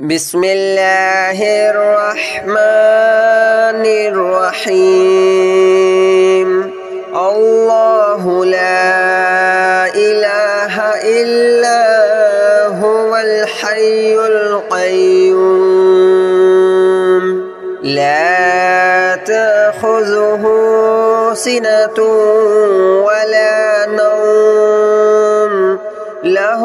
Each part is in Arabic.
بسم الله الرحمن الرحيم الله لا إله إلا هو الحي القيوم لا تأخذه سنة ولا نوم له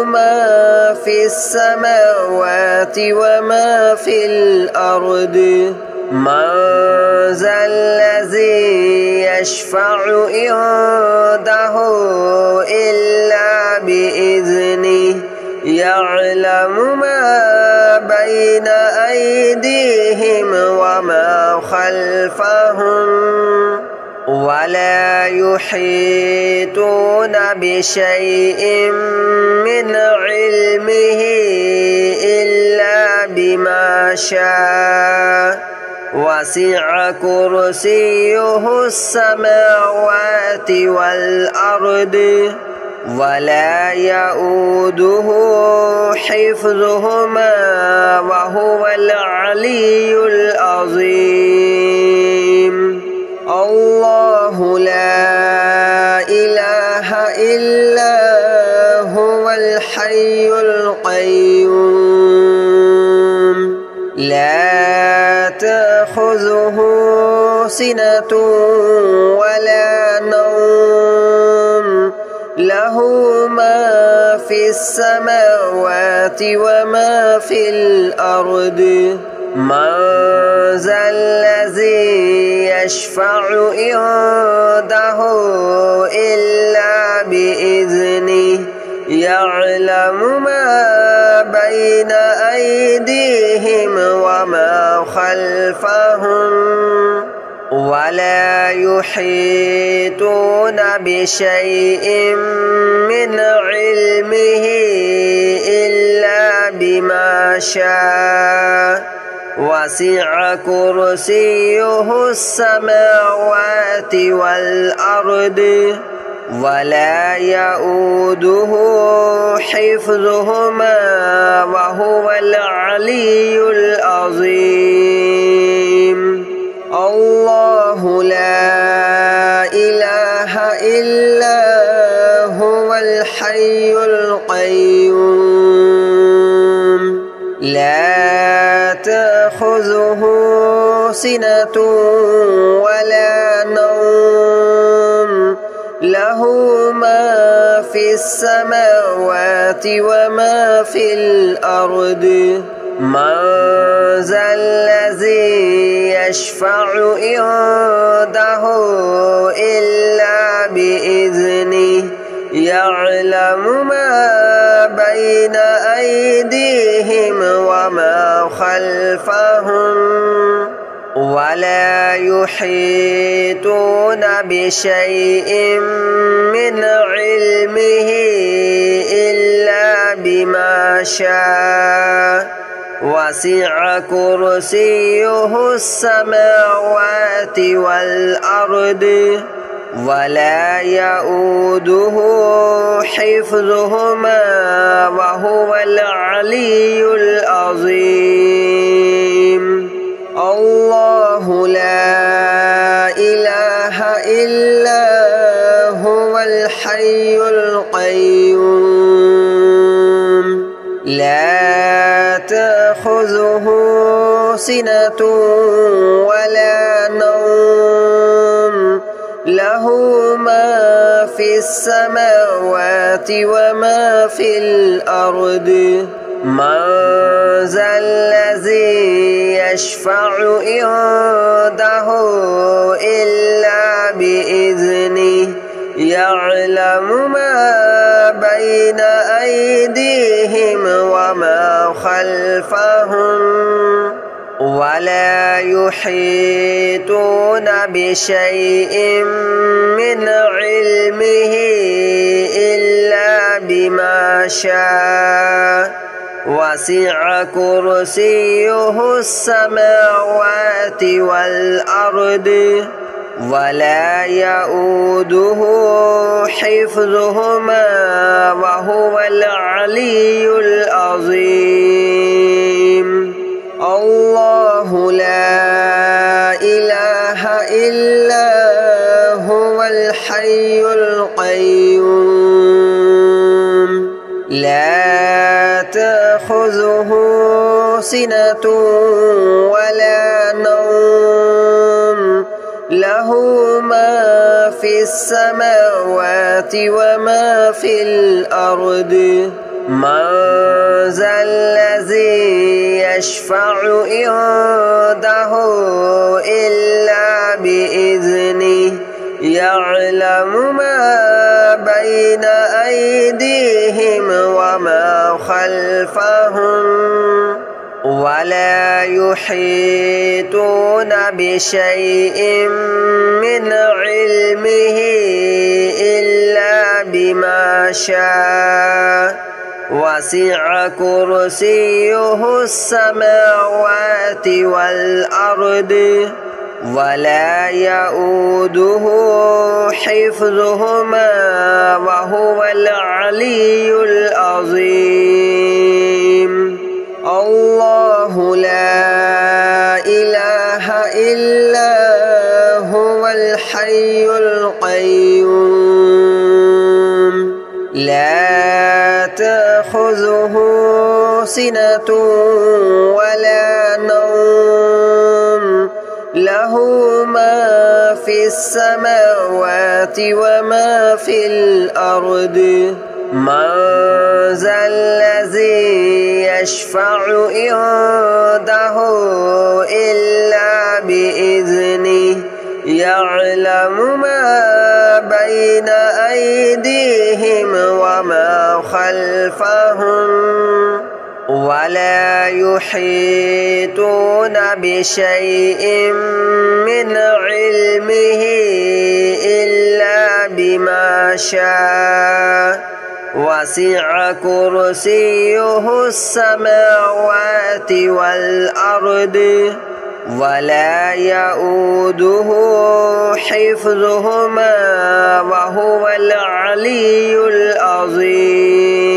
ما في السماوات وما في الأرض من ذا الذي يشفع عنده إلا بإذنه يعلم ما بين أيديهم وما خلفهم ولا يحيطون بشيء من علمه إلا بما شاء وسع كرسيه السماوات والأرض ولا يؤوده حفظهما وهو العلي العظيم الله لا إله إلا هو الحي القيوم لا تأخذه سنة ولا نوم له ما في السماوات وما في الأرض من ذا الذي يشفع عنده إلا بإذنه يعلم ما بين أيديهم وما خلفهم ولا يحيطون بشيء من علمه إلا بما شاء وسع كرسيه السماوات والأرض ولا يؤوده حفظهما وهو العلي العظيم الله لا إله إلا هو الحي القيوم لا تأخذه سنة ولا نوم له ما في السماوات وما في الأرض من ذا الذي يشفع عنده إلا بإذنه يعلم ما بين أيديهم وما خلفهم ولا يحيطون بشيء من علمه إلا بما شاء وسع كرسيه السماوات والأرض ولا يؤوده حفظهما وهو العلي العظيم الله لا إله إلا هو الحي القيوم لا تأخذه سنة ولا نوم له ما في السماوات وما في الأرض من ذا الذي يشفع عنده إلا بإذنه يعلم ما بين أيديهم وما خلفهم ولا يحيطون بشيء من علمه إلا بما شاء وسع كرسيه السماوات والأرض ولا يؤوده حفظهما وهو العلي العظيم. تأخذه سنة ولا نوم له ما في السماوات وما في الأرض من ذا الذي يشفع عنده إلا بإذنه يعلم ما بين أيديهم وما خلفهم ولا يحيطون بشيء من علمه إلا بما شاء وسع كرسيه السماوات والأرض ولا يؤوده حفظهما وهو العلي العظيم الله لا إله إلا هو الحي القيوم لا تأخذه سنة ولا نوم له ما في السماوات وما في الأرض من ذا الذي يشفع عنده إلا بإذنه يعلم ما بين أيديهم وما خلفهم ولا يحيطون بشيء من علمه إلا بما شاء وسع كرسيه السماوات والأرض ولا يؤوده حفظهما وهو العلي العظيم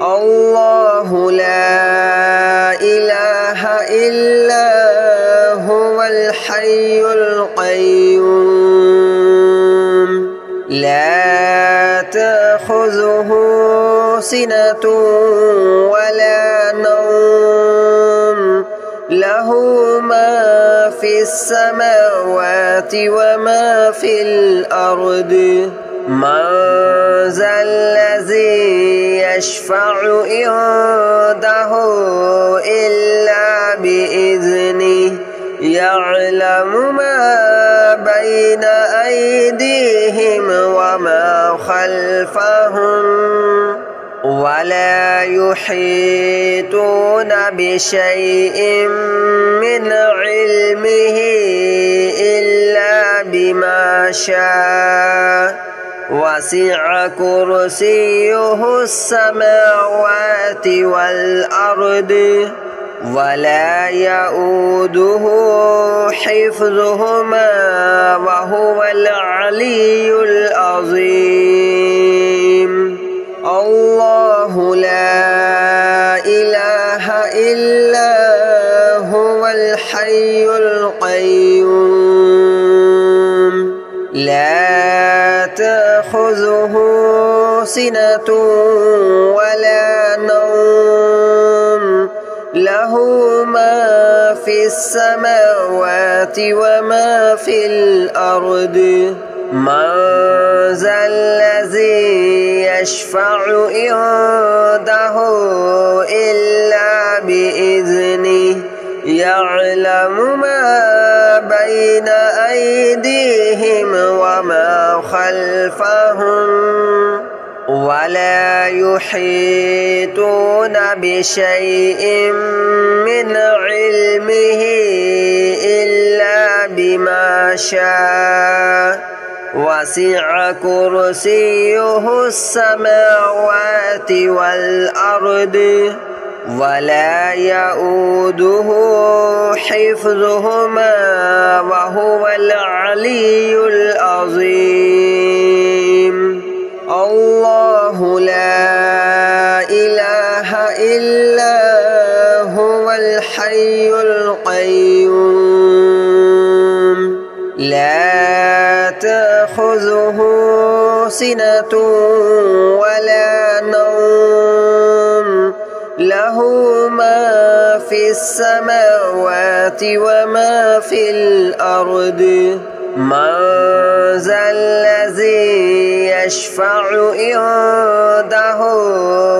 الله لا إله إلا هو الحي القيوم لا تأخذه سنة ولا نوم له ما في السماوات وما في الأرض من ذا الذي يشفع عنده إلا بإذنه يعلم ما بين أيديهم وما خلفهم ولا يحيطون بشيء من علمه إلا بما شاء وسع كرسيه السماوات والأرض ولا يؤوده حفظهما وهو العلي العظيم الله لا إله إلا هو الحي القيوم لا تأخذه سنة ولا نوم له ما في السماوات وما في الأرض من ذا الذي يشفع عنده إلا بإذنه يعلم ما بين أيديهم وما خلفهم ولا يحيطون بشيء من علمه إلا بما شاء وسع كرسيه السماوات والأرض ولا يؤوده حفظهما وهو العلي العظيم الله لا إله إلا هو الحي القيوم لا تأخذه سنة ولا نوم له له ما في السماوات وما في الأرض من ذا الذي يشفع عنده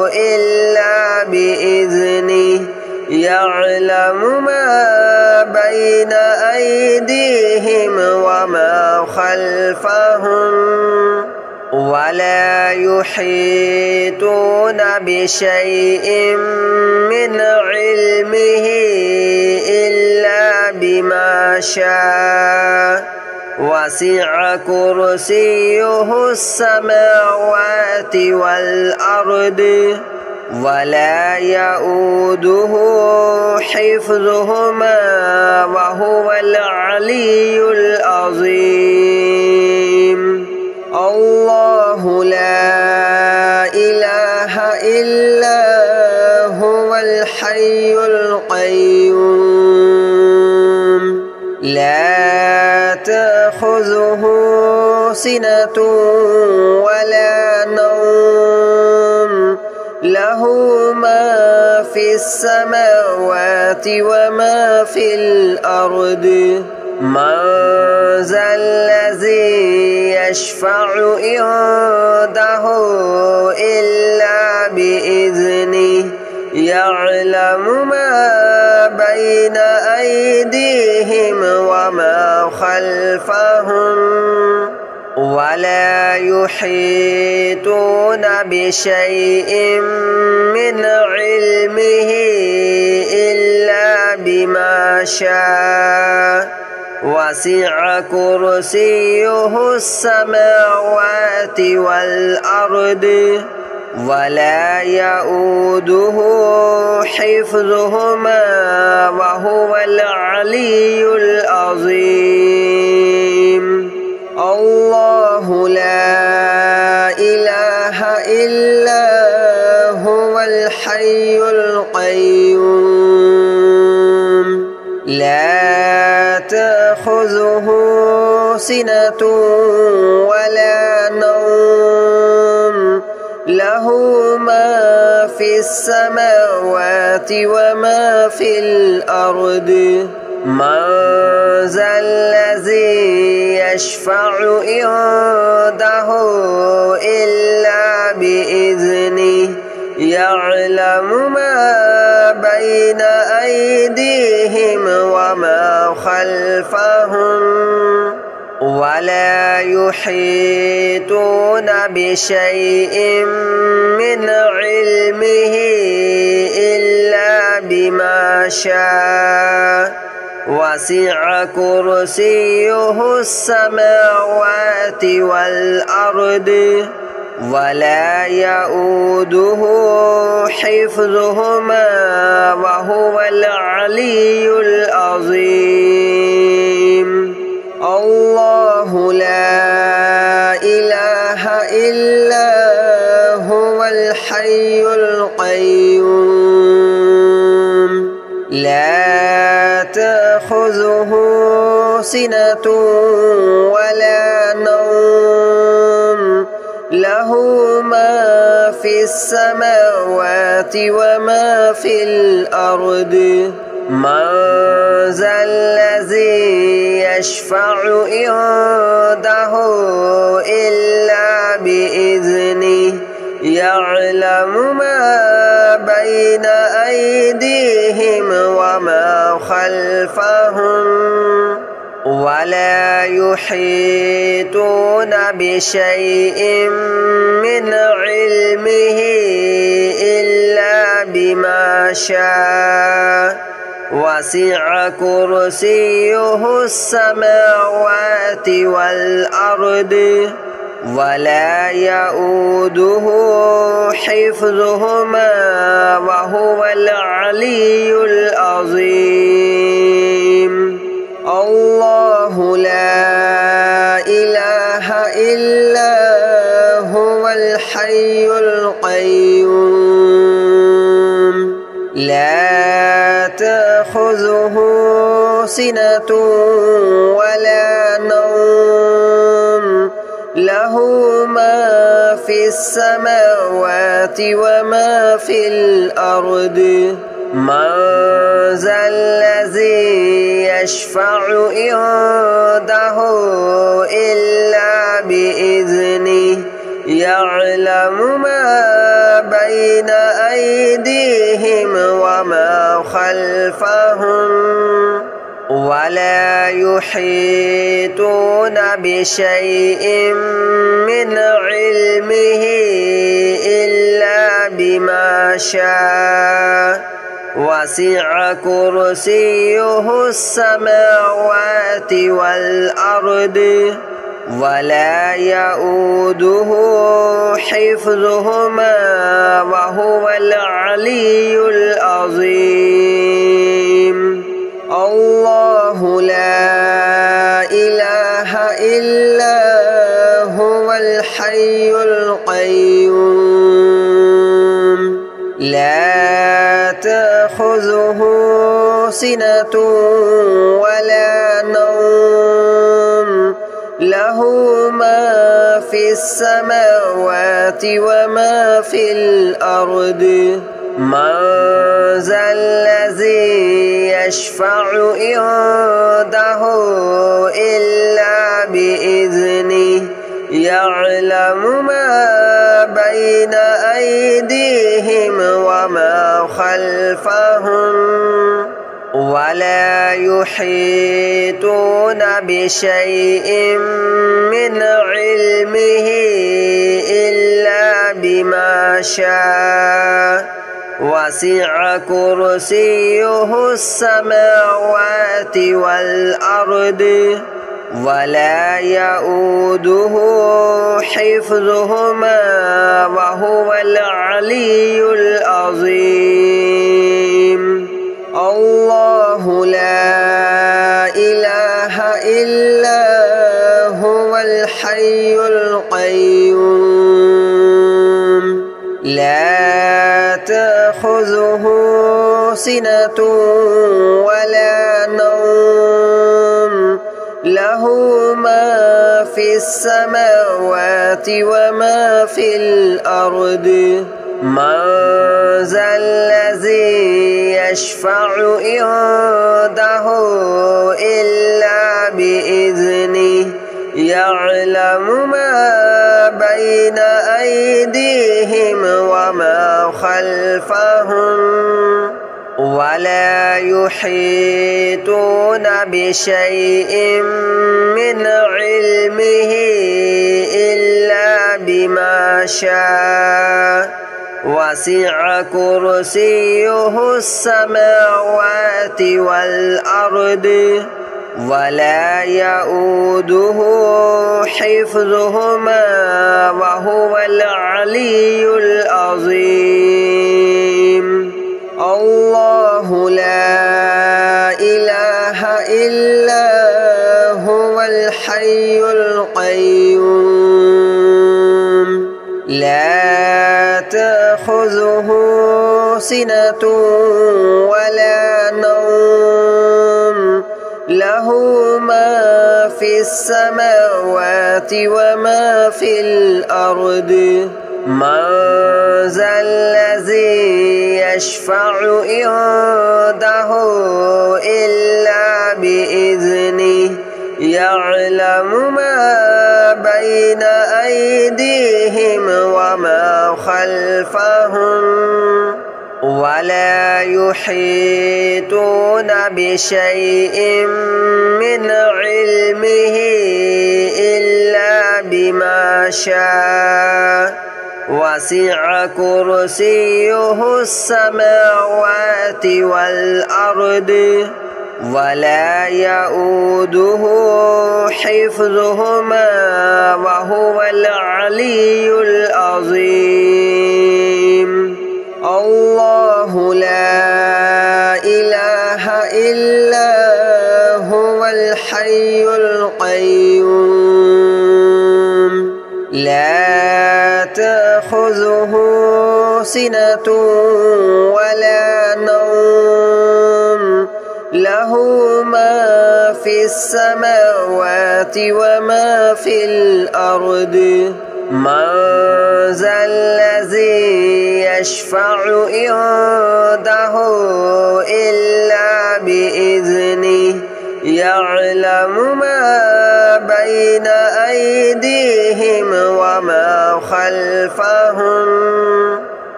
إلا بإذنه يعلم ما بين أيديهم وما خلفهم ولا يحيطون بشيء من علمه إلا بما شاء وسع كرسيه السماوات والأرض ولا يؤوده حفظهما وهو العلي العظيم الله لا إله إلا هو الحي القيوم لا تأخذه سنة ولا نوم له ما في السماوات وما في الأرض من ذا الذي يشفع عنده إلا بإذنه يعلم ما بين أيديهم وما خلفهم ولا يحيطون بشيء من علمه إلا بما شاء وسع كرسيه السماوات والأرض ولا يؤوده حفظهما وهو العلي العظيم الله لا إله إلا هو الحي القيوم لا تأخذه سنة ولا نوم له ما في السماوات وما في الأرض من ذا الذي يشفع عنده إلا بإذنه يعلم ما بين أيديهم وما خلفهم ولا يحيطون بشيء من علمه إلا بما شاء وسع كرسيه السماوات والأرض ولا يؤوده حفظهما وهو العلي العظيم الله لا إله إلا هو الحي القيوم لا تأخذه سنة ولا نوم له ما في السماوات وما في الأرض من ذا الذي يشفع عنده إلا بإذنه يعلم ما بين أيديهم وما خلفهم ولا يحيطون بشيء من علمه إلا بما شاء وسع كرسيه السماوات والأرض ولا يؤوده حفظهما وهو العلي العظيم الله لا إله إلا هو الحي القيوم لا تأخذه سنة ولا نوم له ما في السماوات وما في الأرض من ذا الذي يشفع عنده إلا بإذنه يعلم ما بين أيديهم وما خلفهم ولا يحيطون بشيء من علمه إلا بما شاء وسع كرسيه السماوات والأرض ولا يؤوده حفظهما وهو العلي العظيم الله لا إله إلا هو الحي القيوم لا تأخذه سنة ولا نوم له ما في السماوات وما في الأرض من ذا الذي يشفع عنده إلا بإذنه يعلم ما بين أيديهم وما خلفهم ولا يحيطون بشيء من علمه إلا بما شاء وسع كرسيه السماوات والأرض ولا يؤوده حفظهما وهو العلي العظيم الله لا إله إلا هو الحي القيوم لا تأخذه سنة ولا نوم له ما في السماوات وما في الأرض من ذا الذي يشفع عنده إلا بإذنه يعلم ما بين أيديهم وما خلفهم ولا يحيطون بشيء من علمه إلا بما شاء وسع كرسيه السماوات والأرض ولا يؤوده حفظهما وهو العلي العظيم الله لا إله إلا هو الحي القيوم لا تأخذه سنة ولا نوم له ما في السماوات وما في الأرض من ذا الذي يشفع عنده إلا بإذنه يعلم ما بين أيديهم وما خلفهم ولا يحيطون بشيء من علمه إلا بما شاء وسع كرسيه السماوات والأرض ولا يؤوده حفظهما وهو العلي العظيم الله لا إله إلا هو الحي القيوم لا تأخذه سنة ولا نوم له ما في السماوات وما في الأرض من ذا الذي يشفع عنده إلا بإذنه يعلم ما بين أيديهم وما خلفهم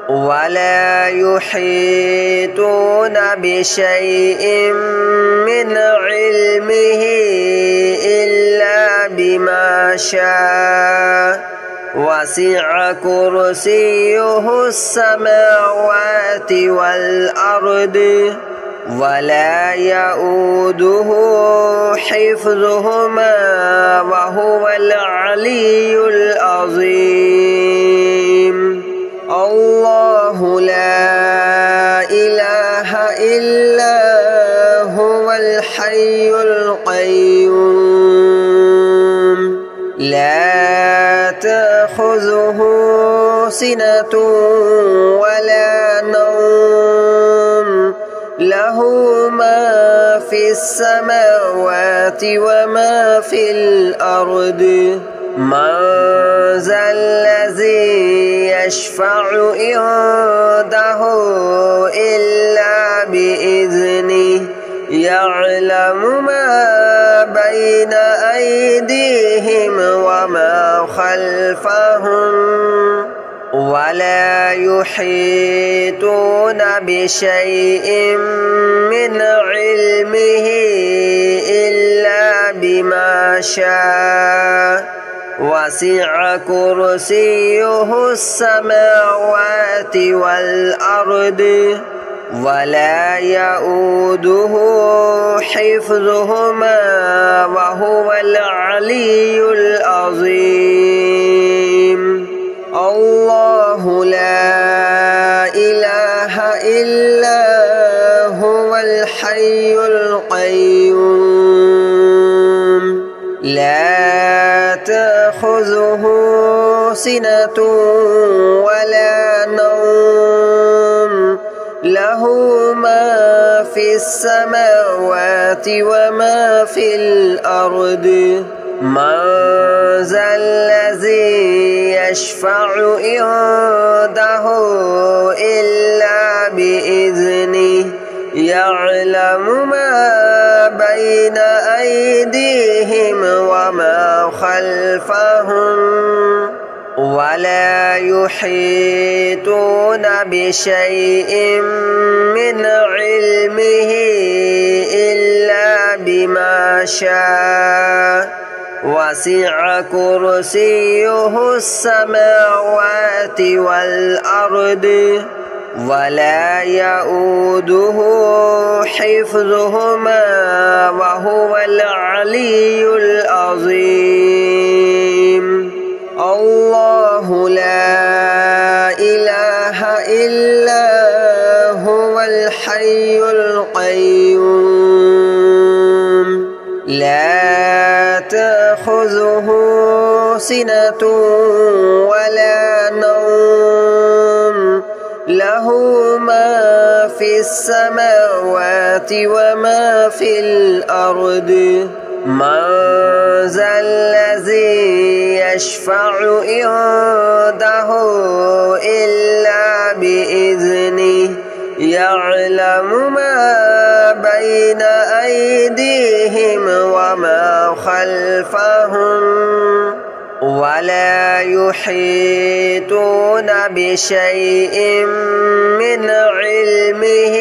ولا يحيطون بشيء من علمه إلا بما شاء وسع كرسيه السماوات والأرض ولا يؤوده حفظهما وهو العلي العظيم الله لا إله إلا هو الحي القيوم لا تأخذه سنة ولا نوم له ما في السماوات وما في الأرض من ذا الذي يشفع عنده إلا بإذنه يعلم ما بين أيديهم وما خلفهم ولا يحيطون بشيء من علمه إلا بما شاء وسع كرسيه السماوات والأرض ولا يؤوده حفظهما وهو العلي العظيم الله لا إله إلا هو الحي القيوم لا تأخذه سنة ولا نوم له ما في السماوات وما في الأرض من ذا الذي يشفع عنده إلا بإذنه يعلم ما بين أيديهم وما خلفهم ولا يحيطون بشيء من علمه إلا بما شاء وسع كرسيه السماوات والأرض ولا يؤوده حفظهما وهو العلي العظيم الله لا إله إلا هو الحي القيوم لا تأخذه سنة ولا نوم له ما في السماوات وما في الأرض من ذا الذي يشفع عنده إلا بإذنه يعلم ما بين أيديهم وما خلفهم ولا يحيطون بشيء من علمه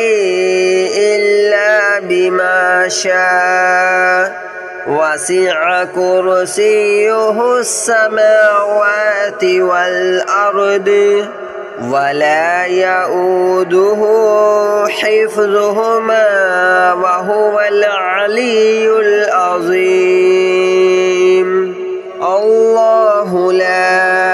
إلا بما شاء وسع كرسيه السماوات والأرض ولا يؤوده حفظهما وهو العلي العظيم الله لا